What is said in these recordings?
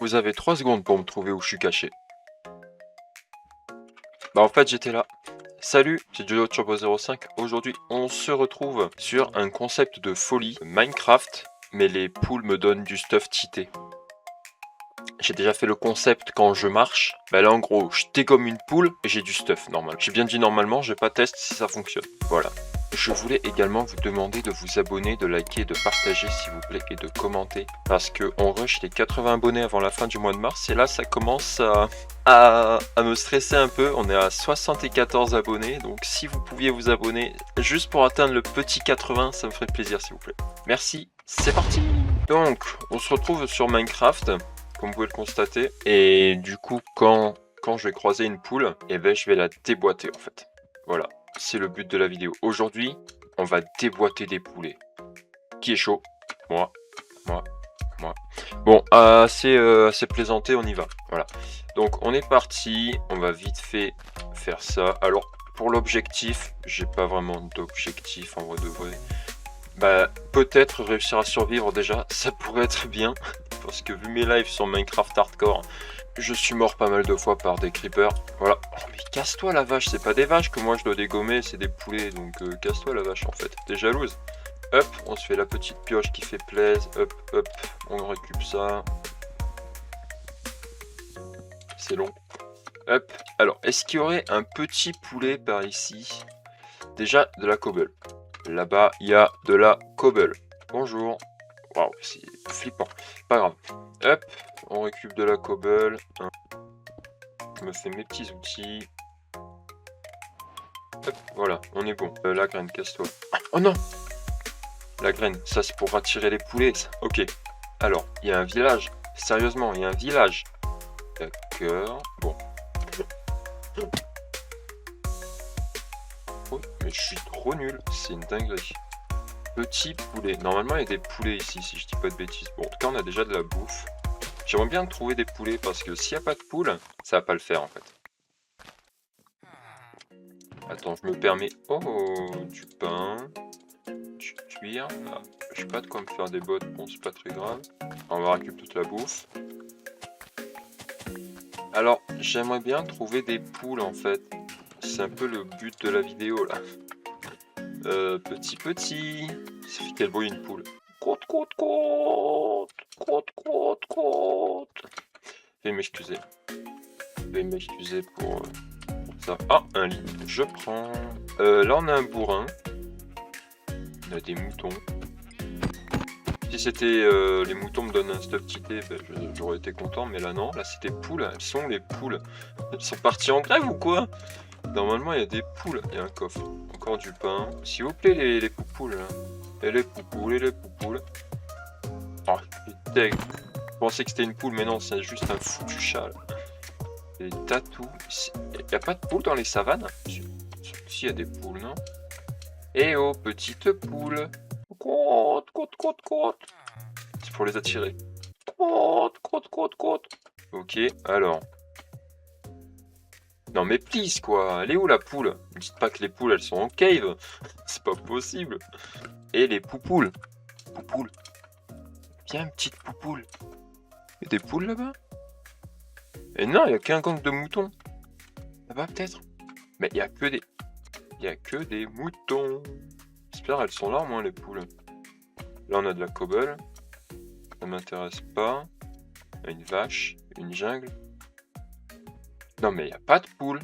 Vous avez 3 secondes pour me trouver où je suis caché. Bah en fait j'étais là. Salut, c'est Jojo Turbo 05. Aujourd'hui on se retrouve sur un concept de folie Minecraft, mais les poules me donnent du stuff cheaté. J'ai déjà fait le concept quand je marche. Bah là en gros, je dégomme une poule et j'ai du stuff normal. J'ai bien dit normalement, je vais pas tester si ça fonctionne. Voilà. Je voulais également vous demander de vous abonner, de liker, de partager s'il vous plaît et de commenter. Parce que on rush les 80 abonnés avant la fin du mois de mars et là ça commence à me stresser un peu. On est à 74 abonnés, donc si vous pouviez vous abonner juste pour atteindre le petit 80, ça me ferait plaisir s'il vous plaît. Merci, c'est parti. Donc, on se retrouve sur Minecraft, comme vous pouvez le constater. Et du coup, quand je vais croiser une poule, eh ben, je vais la déboîter en fait. Voilà, c'est le but de la vidéo. Aujourd'hui, on va déboîter des poulets. Qui est chaud? Moi. Bon, assez plaisanté, on y va. Voilà. Donc, on est parti. On va vite fait faire ça. Alors, pour l'objectif, j'ai pas vraiment d'objectif en vrai de vrai. Bah, peut-être réussir à survivre déjà, ça pourrait être bien. Parce que vu mes lives sur Minecraft Hardcore, je suis mort pas mal de fois par des creepers. Voilà. Oh mais casse-toi la vache, c'est pas des vaches que moi je dois dégommer, c'est des poulets. Donc casse-toi la vache en fait. T'es jalouse? Hop, on se fait la petite pioche qui fait plaisir. Hop, hop, on récupère ça. C'est long. Hop. Alors, est-ce qu'il y aurait un petit poulet par ici? Déjà, de la cobble. Là-bas, il y a de la cobble. Bonjour. Waouh, c'est flippant. Pas grave. Hop, on récupère de la cobble. Je me fais mes petits outils. Hop, voilà, on est bon. La graine, casse-toi. Oh non! La graine, ça c'est pour attirer les poulets, ça. Ok. Alors, il y a un village. Sérieusement, il y a un village. D'accord. Bon. Oh, mais je suis trop nul. C'est une dinguerie. Petit poulet. Normalement, il y a des poulets ici, si je dis pas de bêtises. Bon, en tout cas, on a déjà de la bouffe. J'aimerais bien trouver des poulets parce que s'il n'y a pas de poules, ça va pas le faire en fait. Attends, je me permets. Oh, du pain. Du cuir. Ah, je sais pas de quoi me faire des bottes. Bon, c'est pas très grave. On va récupérer toute la bouffe. Alors, j'aimerais bien trouver des poules en fait. C'est un peu le but de la vidéo là. Petit. Ça fait quel bruit une poule? Crotte, crotte, crotte. Crotte, crotte, crotte. Veuillez m'excuser. Veuillez m'excuser pour ça. Ah, un lit. Je prends. Là, on a un bourrin. On a des moutons. Si c'était les moutons me donnent un stuff cheaté, ben, j'aurais été content. Mais là, non. Là, c'est des poules. Elles sont les poules. Elles sont parties en grève ou quoi? Normalement, il y a des poules. Il y a un coffre. Encore du pain. S'il vous plaît, les poupoules. Là. Et les poupoules. Oh, je pensais que c'était une poule, mais non, c'est juste un foutu chat. Là. Des tatous. Il n'y a pas de poules dans les savanes? Si, il y a des poules, non? Eh oh, petite poule. Crotte, crotte, crotte, crotte. C'est pour les attirer. Crotte, crotte, crotte, crotte. Ok, alors. Non mais please quoi, elle est où la poule? Ne dites pas que les poules elles sont en cave. C'est pas possible. Et les poupoules. Poupoules. Viens, petite poupoule. Il y a des poules là-bas? Et non, il n'y a qu'un gang de moutons. Là-bas peut-être? Mais il n'y a que des... Il n'y a que des moutons. J'espère elles sont là au moins les poules. Là on a de la cobble. Ça m'intéresse pas. Une vache. Une jungle. Non mais il n'y a pas de poules.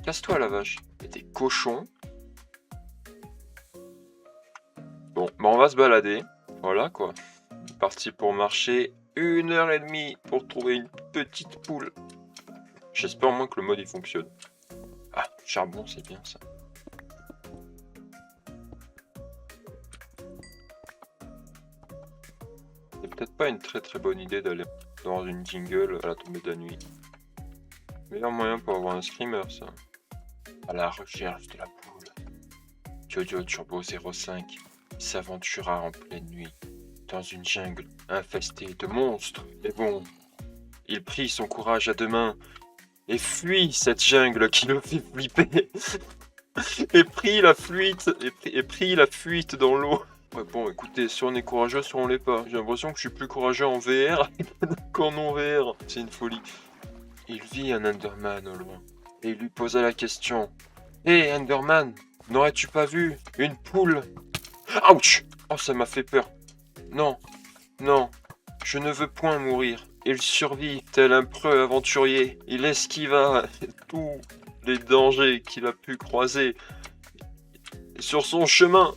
Casse-toi la vache. Il y a des cochons. Bon, bah on va se balader. Voilà quoi. Parti pour marcher 1h30 pour trouver une petite poule. J'espère au moins que le mode il fonctionne. Ah, charbon c'est bien ça. C'est peut-être pas une très bonne idée d'aller dans une jungle à la tombée de la nuit. Meilleur moyen pour avoir un screamer ça. À la recherche de la poule. Jojo Turbo 05 s'aventura en pleine nuit dans une jungle infestée de monstres. Mais bon, il prit son courage à deux mains et fuit cette jungle qui le fait flipper. Et prit la fuite dans l'eau. Ouais, bon, écoutez, soit on est courageux, soit on l'est pas. J'ai l'impression que je suis plus courageux en VR qu'en non-VR. C'est une folie. Il vit un Enderman au loin. Et il lui posa la question. Hé, Enderman, n'aurais-tu pas vu une poule? Ouch! Oh, ça m'a fait peur. Non, non, je ne veux point mourir. Il survit, tel un preux aventurier. Il esquiva tous les dangers qu'il a pu croiser. Et sur son chemin...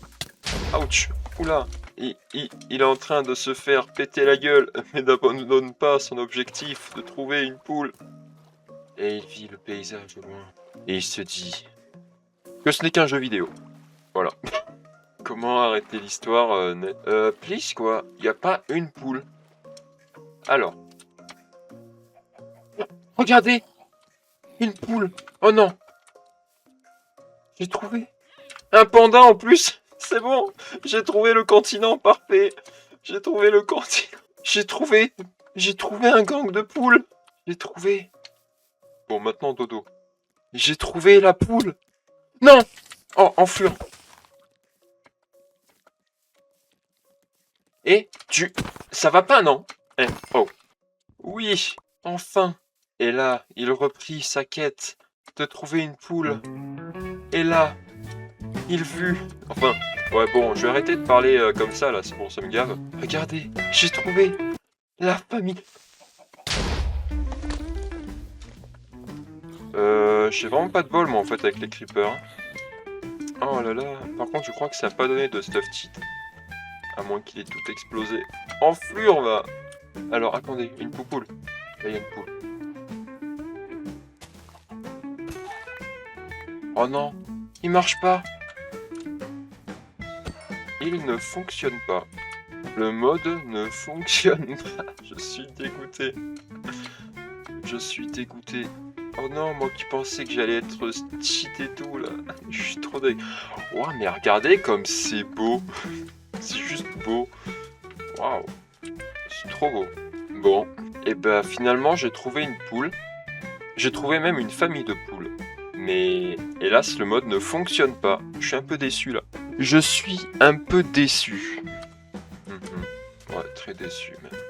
Ouch! Oula! Il est en train de se faire péter la gueule, mais n'abandonne pas son objectif de trouver une poule. Et il vit le paysage au loin. Et il se dit que ce n'est qu'un jeu vidéo. Voilà. Comment arrêter l'histoire net please quoi, y a pas une poule. Alors. Regardez! Une poule! Oh non! J'ai trouvé! Un panda en plus! C'est bon! J'ai trouvé le continent parfait! J'ai trouvé le continent! J'ai trouvé un gang de poules! J'ai trouvé! Bon, maintenant dodo. J'ai trouvé la poule! Non! Oh, enfure! Et tu... Ça va pas, non? Eh, oh. Oui! Enfin! Et là, il reprit sa quête de trouver une poule. Et là, il vit... Enfin, ouais bon, je vais arrêter de parler comme ça, là, c'est bon, ça me gave. Regardez, j'ai trouvé la famille. J'ai vraiment pas de bol, moi, en fait, avec les creepers. Oh là là, par contre, je crois que ça a pas donné de stuff cheat. À moins qu'il ait tout explosé. Enflure, va! Alors, attendez, une poupoule. Là, il y a une poule. Oh non, il marche pas. Il ne fonctionne pas. Le mode ne fonctionne pas. Je suis dégoûté. Je suis dégoûté. Oh non, moi qui pensais que j'allais être cheat et tout là. Je suis trop dégoûté. Ouah, mais regardez comme c'est beau. C'est juste beau. Waouh. C'est trop beau. Bon. Et bah finalement j'ai trouvé une poule. J'ai trouvé même une famille de poules. Mais hélas le mode ne fonctionne pas. Je suis un peu déçu là. Je suis un peu déçu. Ouais, très déçu même.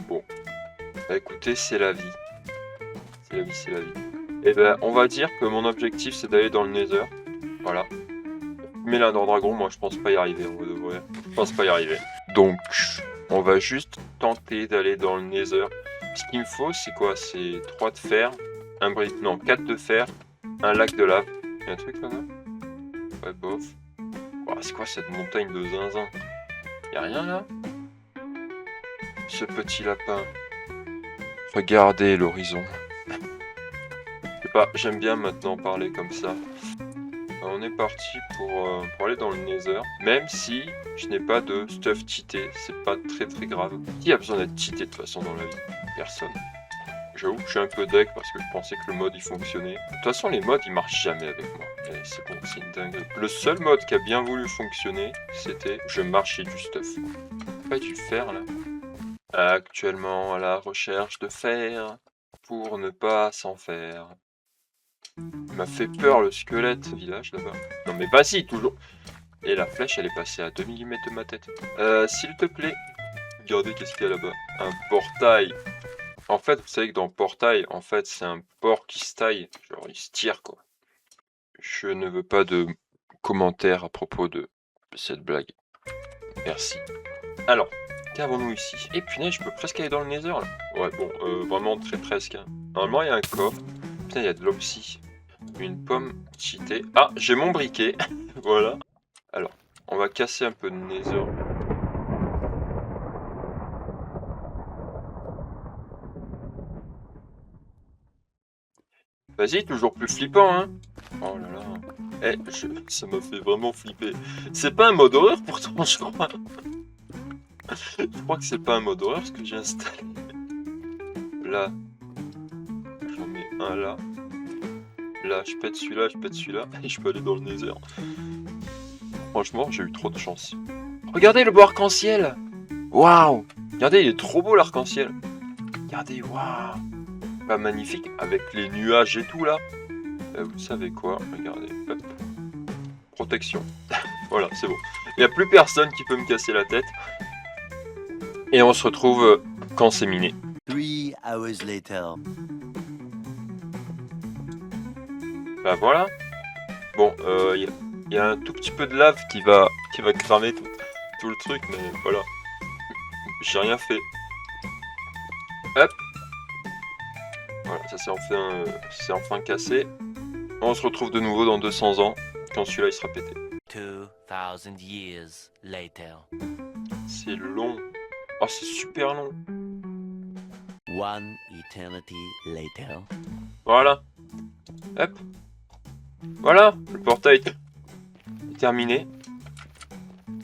Bon. Bah écoutez, c'est la vie. C'est la vie, c'est la vie. Et ben, on va dire que mon objectif c'est d'aller dans le Nether. Voilà. Mais l'Ender Dragon, moi je pense pas y arriver en de vrai. Je pense pas y arriver. Donc, on va juste tenter d'aller dans le Nether. Ce qu'il me faut, c'est quoi? C'est 3 de fer, un brick, non, 4 de fer, un lac de lave. Y'a un truc là-bas? Ouais, bof. Oh, c'est quoi cette montagne de zinzin? Y'a rien là? Ce petit lapin. Regardez l'horizon. Je sais pas, j'aime bien maintenant parler comme ça. On est parti pour aller dans le Nether. Même si je n'ai pas de stuff cheaté, c'est pas très grave. Qui a besoin d'être cheaté de toute façon dans la vie? Personne. J'avoue que je suis un peu deck parce que je pensais que le mode il fonctionnait. De toute façon les mods ils marchent jamais avec moi. C'est bon, c'est une dinguerie. Le seul mode qui a bien voulu fonctionner, c'était je marchais du stuff. Pas du fer là. Actuellement à la recherche de fer pour ne pas s'en faire. Il m'a fait peur le squelette village là-bas. Non mais vas-y toujours. Et la flèche elle est passée à 2 mm de ma tête. S'il te plaît. Regardez qu'est-ce qu'il y a là-bas. Un portail. En fait vous savez que dans portail en fait c'est un porc qui se taille. Genre il se tire quoi. Je ne veux pas de commentaires à propos de cette blague. Merci. Alors, qu'avons-nous ici? Et punaise, je peux presque aller dans le Nether là. Ouais bon, vraiment très presque. Hein. Normalement il y a un coffre. Putain, il y a de l'opsie. Une pomme cheatée. Ah, j'ai mon briquet. Voilà. Alors, on va casser un peu de Nether. Vas-y, toujours plus flippant, hein. Oh là là. Eh, ça m'a fait vraiment flipper. C'est pas un mode horreur pourtant, je crois. Je crois que c'est pas un mode horreur ce que j'ai installé. Là. J'en mets un là. Là, je pète celui-là, je pète celui-là. Et je peux aller dans le Nether. Franchement, j'ai eu trop de chance. Regardez le beau arc-en-ciel. Waouh. Regardez, il est trop beau l'arc-en-ciel. Regardez, waouh. Pas magnifique avec les nuages et tout là. Vous savez quoi? Regardez. Hop. Protection. Voilà, c'est bon. Il n'y a plus personne qui peut me casser la tête. Et on se retrouve quand c'est miné. 3 hours later. Bah voilà. Bon, il y a un tout petit peu de lave qui va cramer tout le truc, mais voilà. J'ai rien fait. Hop. Voilà, ça c'est enfin cassé. On se retrouve de nouveau dans 200 ans, quand celui-là il sera pété. 2000 years later. C'est long. Oh, c'est super long. 1 eternity later. Voilà. Hop. Voilà, le portail est terminé.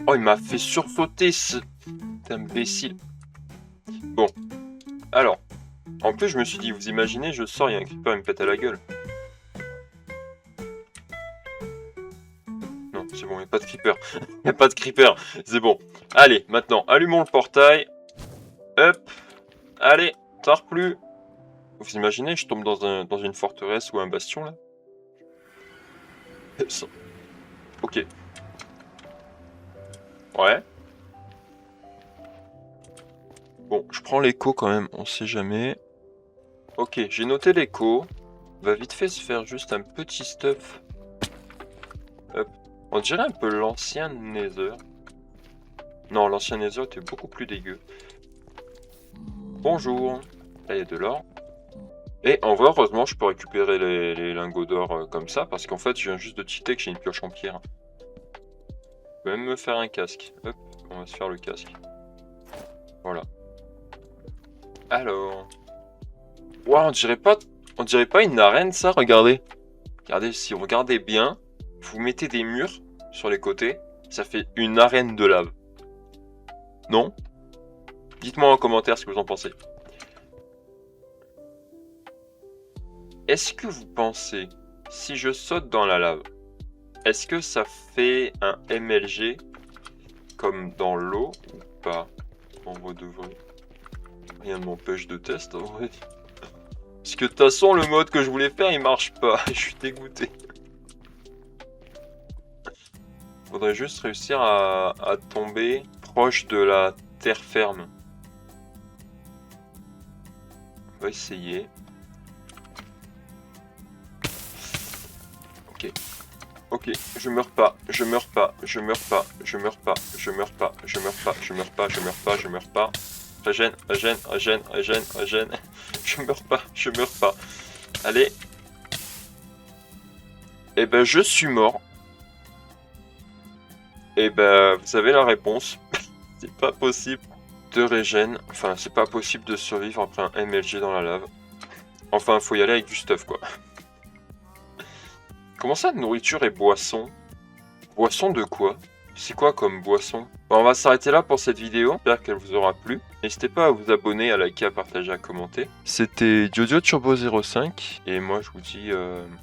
Oh, il m'a fait sursauter, cet imbécile. Bon. Alors. En plus, je me suis dit, vous imaginez, je sors, il y a un creeper, il me pète à la gueule. Non, c'est bon, il n'y a pas de creeper. Il n'y a pas de creeper, c'est bon. Allez, maintenant, allumons le portail. Hop. Allez, tard plus. Vous imaginez, je tombe dans une forteresse ou un bastion, là. Ok. Ouais. Bon, je prends l'écho quand même, on sait jamais. Ok, j'ai noté l'écho. On va vite fait se faire juste un petit stuff. Hop. On dirait un peu l'ancien Nether. Non, l'ancien Nether était beaucoup plus dégueu. Bonjour. Là, il y a de l'or. Et en vrai, heureusement, je peux récupérer les lingots d'or comme ça, parce qu'en fait, je viens juste de cheater que j'ai une pioche en pierre. Je peux même me faire un casque. Hop, on va se faire le casque. Voilà. Alors... Ouah, on dirait pas une arène, ça, regardez. Regardez, si vous regardez bien, vous mettez des murs sur les côtés, ça fait une arène de lave. Non? Dites-moi en commentaire ce que vous en pensez. Est-ce que vous pensez, si je saute dans la lave, est-ce que ça fait un MLG comme dans l'eau ou pas? En vrai de vrai. Rien ne m'empêche de tester en vrai. Parce que de toute façon, le mode que je voulais faire, il marche pas. Je suis dégoûté. Faudrait juste réussir à tomber proche de la terre ferme. On va essayer. Ok. Ok, je meurs pas, je meurs pas, je meurs pas, je meurs pas, je meurs pas, je meurs pas, je meurs pas, je meurs pas, je meurs pas. Régène, régène, régène, régène, régène. Je meurs pas, je meurs pas. Allez. Eh ben, je suis mort. Eh ben, vous avez la réponse. C'est pas possible de régène. Enfin, c'est pas possible de survivre après un MLG dans la lave. Enfin, faut y aller avec du stuff, quoi. Comment ça, nourriture et boisson? Boisson de quoi? C'est quoi comme boisson? Bon, on va s'arrêter là pour cette vidéo. J'espère qu'elle vous aura plu. N'hésitez pas à vous abonner, à liker, à partager, à commenter. C'était Jojo Turbo 05 et moi je vous dis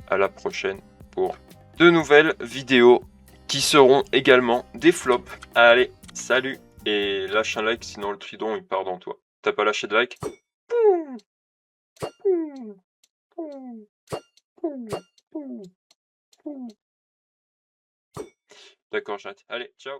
à la prochaine pour de nouvelles vidéos qui seront également des flops. Allez, salut et lâche un like sinon le tridon il part dans toi. T'as pas lâché de like? D'accord, j'arrête. Allez, ciao.